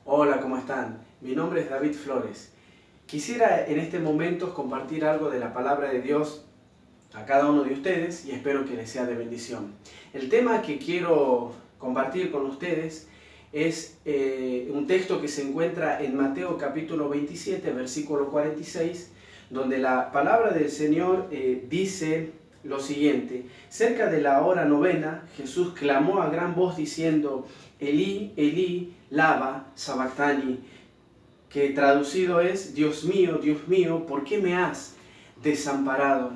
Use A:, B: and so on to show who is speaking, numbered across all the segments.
A: Hola, ¿cómo están? Mi nombre es David Flores. Quisiera en este momento compartir algo de la palabra de Dios a cada uno de ustedes y espero que les sea de bendición. El tema que quiero compartir con ustedes es un texto que se encuentra en Mateo capítulo 27, versículo 46, donde la palabra del Señor dice lo siguiente: cerca de la hora novena, Jesús clamó a gran voz diciendo: Elí, Elí, lama sabactani, que traducido es: Dios mío, ¿por qué me has desamparado?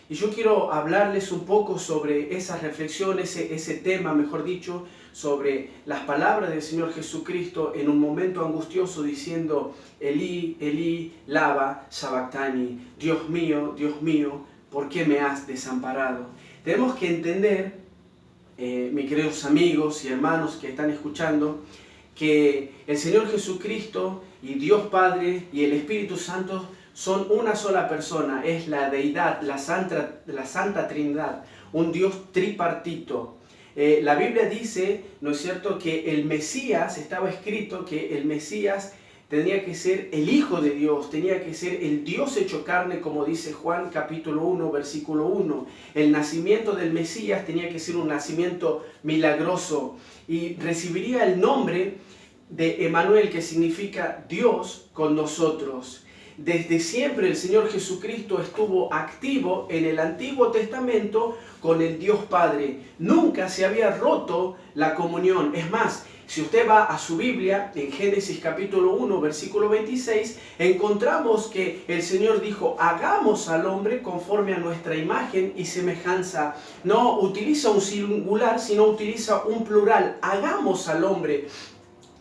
A: Y yo quiero hablarles un poco sobre esa reflexión, ese tema, mejor dicho, sobre las palabras del Señor Jesucristo en un momento angustioso diciendo: Elí, Elí, lama sabactani, Dios mío, ¿por qué me has desamparado? Tenemos que entender, mis queridos amigos y hermanos que están escuchando, que el Señor Jesucristo y Dios Padre y el Espíritu Santo son una sola persona, es la deidad, la Santa Trinidad, un Dios tripartito. La Biblia dice, ¿no es cierto?, que el Mesías, estaba escrito que el Mesías tenía que ser el Hijo de Dios, tenía que ser el Dios hecho carne, como dice Juan capítulo 1, versículo 1. El nacimiento del Mesías tenía que ser un nacimiento milagroso y recibiría el nombre de Emmanuel, que significa Dios con nosotros. Desde siempre el Señor Jesucristo estuvo activo en el Antiguo Testamento con el Dios Padre. Nunca se había roto la comunión. Es más, si usted va a su Biblia, en Génesis capítulo 1, versículo 26, encontramos que el Señor dijo: hagamos al hombre conforme a nuestra imagen y semejanza. No utiliza un singular, sino utiliza un plural. Hagamos al hombre.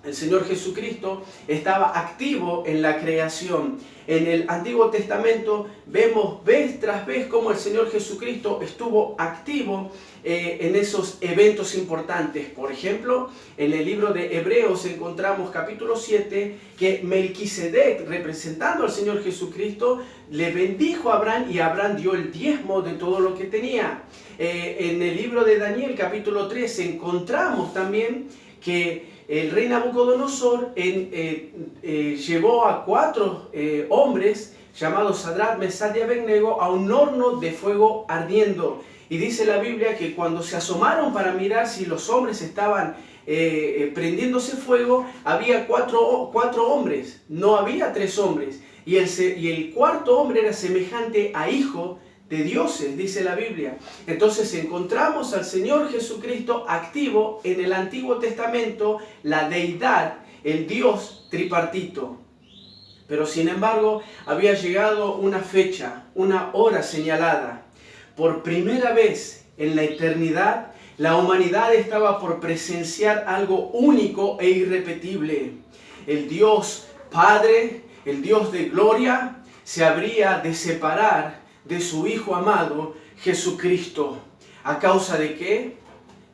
A: El Señor Jesucristo estaba activo en la creación. En el Antiguo Testamento vemos vez tras vez cómo el Señor Jesucristo estuvo activo en esos eventos importantes. Por ejemplo, en el libro de Hebreos encontramos capítulo 7 que Melquisedec, representando al Señor Jesucristo, le bendijo a Abraham y Abraham dio el diezmo de todo lo que tenía. En el libro de Daniel capítulo 13 encontramos también que el rey Nabucodonosor llevó a 4 hombres llamados Sadrach, Mesach y Abednego a un horno de fuego ardiendo. Y dice la Biblia que cuando se asomaron para mirar si los hombres estaban prendiéndose fuego, había cuatro hombres, no había 3 hombres. Y el cuarto hombre era semejante a hijo de dioses, dice la Biblia. Entonces encontramos al Señor Jesucristo activo en el Antiguo Testamento, la deidad, el Dios tripartito. Pero sin embargo, había llegado una fecha, una hora señalada. Por primera vez en la eternidad, la humanidad estaba por presenciar algo único e irrepetible. El Dios Padre, el Dios de gloria, se habría de separar de su Hijo amado, Jesucristo. ¿A causa de qué?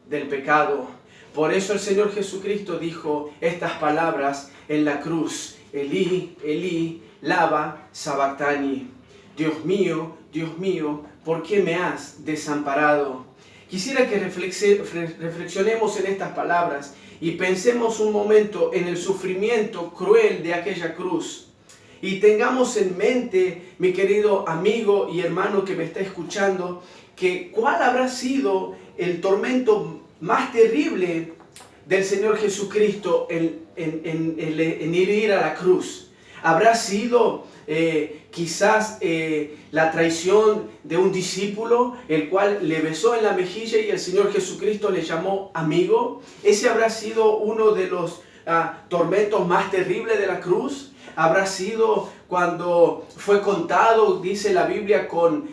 A: Del pecado. Por eso el Señor Jesucristo dijo estas palabras en la cruz: Elí, Elí, lama sabactani. Dios mío, ¿por qué me has desamparado? Quisiera que reflexionemos en estas palabras y pensemos un momento en el sufrimiento cruel de aquella cruz. Y tengamos en mente, mi querido amigo y hermano que me está escuchando, que cuál habrá sido el tormento más terrible del Señor Jesucristo en ir a la cruz. Habrá sido quizás la traición de un discípulo, el cual le besó en la mejilla y el Señor Jesucristo le llamó amigo. Ese habrá sido uno de los tormentos más terribles de la cruz. Habrá sido cuando fue contado, dice la Biblia, con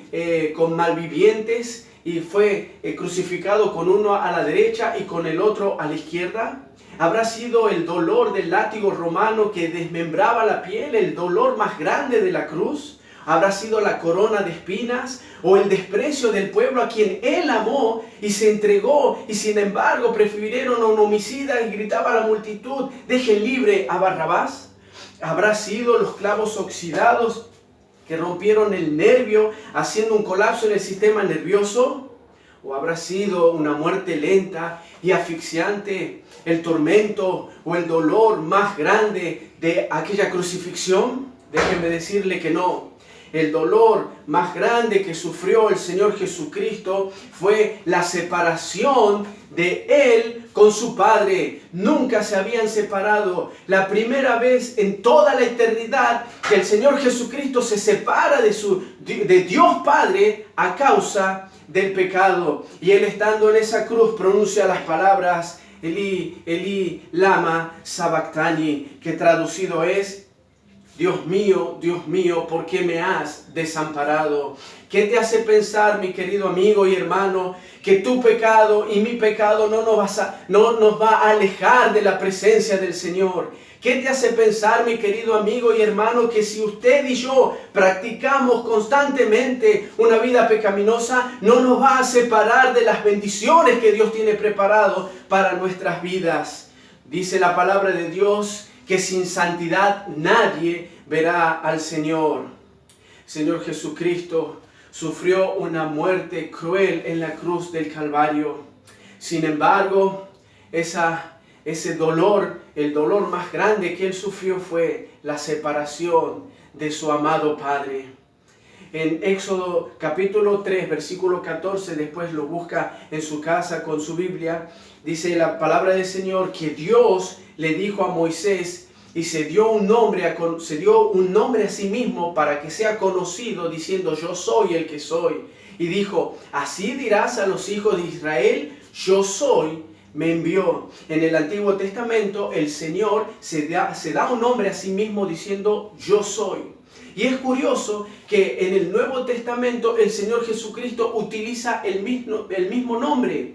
A: malvivientes y fue crucificado con uno a la derecha y con el otro a la izquierda. Habrá sido el dolor del látigo romano que desmembraba la piel, el dolor más grande de la cruz. Habrá sido la corona de espinas o el desprecio del pueblo a quien él amó y se entregó, y sin embargo prefirieron a un homicida y gritaba a la multitud: dejen libre a Barrabás. Habrá sido los clavos oxidados que rompieron el nervio, haciendo un colapso en el sistema nervioso. o habrá sido una muerte lenta y asfixiante, el tormento o el dolor más grande de aquella crucifixión? Déjenme decirle que no. El dolor más grande que sufrió el Señor Jesucristo fue la separación de Él con su Padre. Nunca se habían separado. La primera vez en toda la eternidad que el Señor Jesucristo se separa de Dios Padre a causa del pecado. Y Él, estando en esa cruz, pronuncia las palabras Eli, Eli, lama sabactani, que traducido es: Dios mío, ¿por qué me has desamparado? ¿Qué te hace pensar, mi querido amigo y hermano, que tu pecado y mi pecado no nos va a alejar de la presencia del Señor? ¿Qué te hace pensar, mi querido amigo y hermano, que si usted y yo practicamos constantemente una vida pecaminosa, no nos va a separar de las bendiciones que Dios tiene preparado para nuestras vidas? Dice la palabra de Dios que sin santidad nadie verá al Señor. Señor Jesucristo sufrió una muerte cruel en la cruz del Calvario. Sin embargo, ese dolor, el dolor más grande que Él sufrió fue la separación de su amado Padre. En Éxodo capítulo 3, versículo 14, después lo busca en su casa con su Biblia, dice la palabra del Señor que Dios le dijo a Moisés y se dio un nombre a sí mismo para que sea conocido, diciendo: yo soy el que soy. Y dijo: así dirás a los hijos de Israel: yo soy, me envió. En el Antiguo Testamento el Señor se da un nombre a sí mismo diciendo: yo soy. Y es curioso que en el Nuevo Testamento el Señor Jesucristo utiliza el mismo nombre.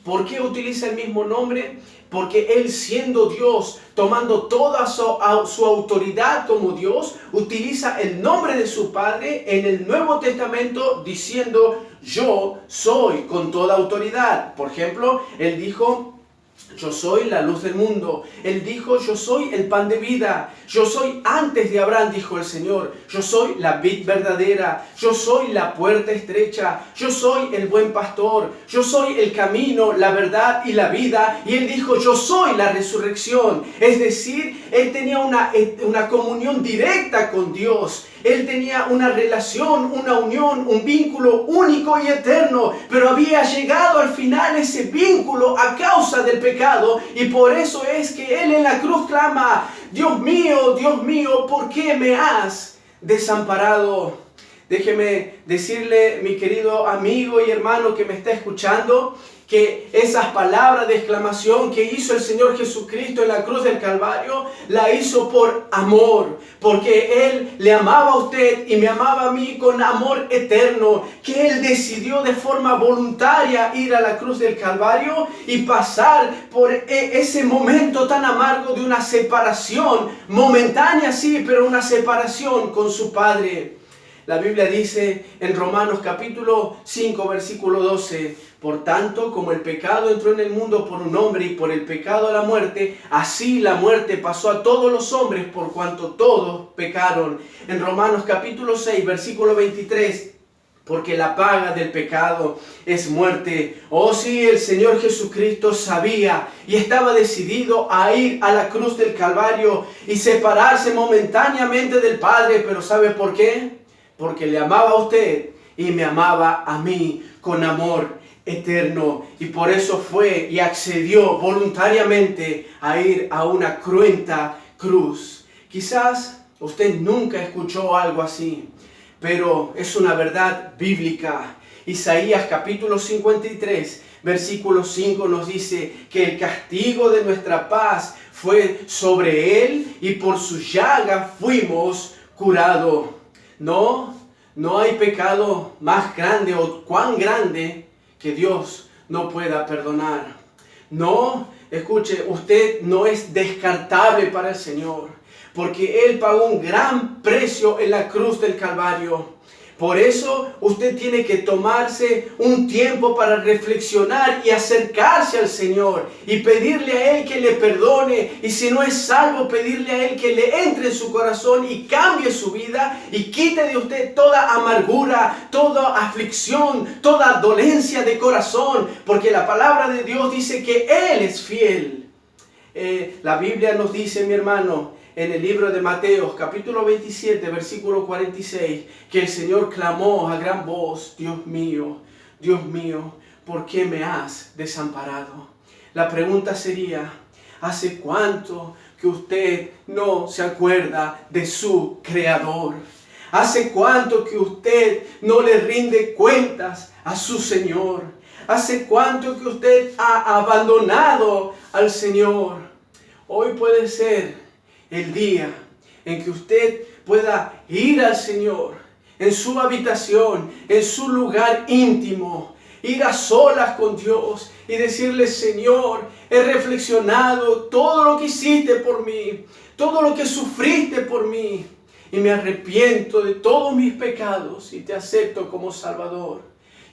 A: ¿Por qué utiliza el mismo nombre? Porque Él, siendo Dios, tomando toda su autoridad como Dios, utiliza el nombre de su Padre en el Nuevo Testamento diciendo: yo soy, con toda autoridad. Por ejemplo, Él dijo: yo soy la luz del mundo. Él dijo: yo soy el pan de vida. Yo soy antes de Abraham, dijo el Señor. Yo soy la vid verdadera. Yo soy la puerta estrecha. Yo soy el buen pastor. Yo soy el camino, la verdad y la vida. Y Él dijo: yo soy la resurrección. Es decir, Él tenía una comunión directa con Dios. Él tenía una relación, una unión, un vínculo único y eterno. Pero había llegado al final ese vínculo a causa del pecado. Y por eso es que Él en la cruz clama: Dios mío, ¿por qué me has desamparado? Déjeme decirle, mi querido amigo y hermano que me está escuchando, que esas palabras de exclamación que hizo el Señor Jesucristo en la cruz del Calvario, la hizo por amor, porque Él le amaba a usted y me amaba a mí con amor eterno, que Él decidió de forma voluntaria ir a la cruz del Calvario y pasar por ese momento tan amargo de una separación, momentánea sí, pero una separación con su Padre. La Biblia dice en Romanos capítulo 5, versículo 12: por tanto, como el pecado entró en el mundo por un hombre y por el pecado la muerte, así la muerte pasó a todos los hombres por cuanto todos pecaron. En Romanos capítulo 6, versículo 23, porque la paga del pecado es muerte. Oh sí, el Señor Jesucristo sabía y estaba decidido a ir a la cruz del Calvario y separarse momentáneamente del Padre. Pero ¿sabe por qué? Porque le amaba a usted y me amaba a mí con amor eterno. Y por eso fue y accedió voluntariamente a ir a una cruenta cruz. Quizás usted nunca escuchó algo así, pero es una verdad bíblica. Isaías capítulo 53, versículo 5 nos dice que el castigo de nuestra paz fue sobre Él y por su llaga fuimos curados. No hay pecado más grande o cuán grande que Dios no pueda perdonar. No, escuche, usted no es descartable para el Señor, porque Él pagó un gran precio en la cruz del Calvario. Por eso usted tiene que tomarse un tiempo para reflexionar y acercarse al Señor y pedirle a Él que le perdone, y si no es salvo, pedirle a Él que le entre en su corazón y cambie su vida y quite de usted toda amargura, toda aflicción, toda dolencia de corazón, porque la palabra de Dios dice que Él es fiel. La Biblia nos dice, mi hermano, en el libro de Mateo, capítulo 27, versículo 46, que el Señor clamó a gran voz: Dios mío, ¿por qué me has desamparado? La pregunta sería: ¿hace cuánto que usted no se acuerda de su Creador? ¿Hace cuánto que usted no le rinde cuentas a su Señor? ¿Hace cuánto que usted ha abandonado al Señor? Hoy puede ser el día en que usted pueda ir al Señor en su habitación, en su lugar íntimo, ir a solas con Dios y decirle: Señor, he reflexionado todo lo que hiciste por mí, todo lo que sufriste por mí, y me arrepiento de todos mis pecados y te acepto como Salvador.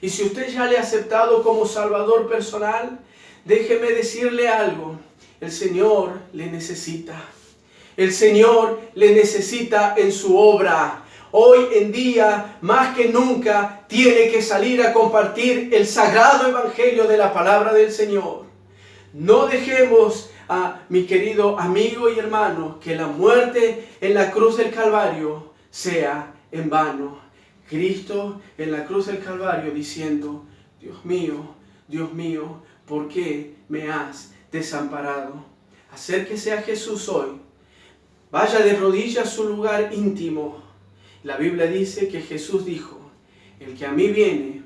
A: Y si usted ya le ha aceptado como Salvador personal, déjeme decirle algo: el Señor le necesita. El Señor le necesita en su obra. Hoy en día, más que nunca, tiene que salir a compartir el sagrado evangelio de la palabra del Señor. No dejemos, mi querido amigo y hermano, que la muerte en la cruz del Calvario sea en vano. Cristo en la cruz del Calvario diciendo: Dios mío, ¿por qué me has desamparado? Acérquese a Jesús hoy. Vaya de rodillas a su lugar íntimo. La Biblia dice que Jesús dijo: el que a mí viene,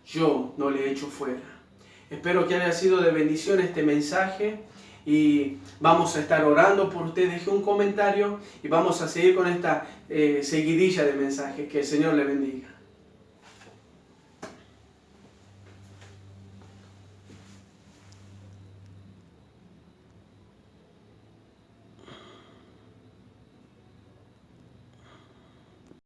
A: yo no le echo fuera. Espero que haya sido de bendición este mensaje y vamos a estar orando por usted. Deje un comentario y vamos a seguir con esta seguidilla de mensajes. Que el Señor le bendiga.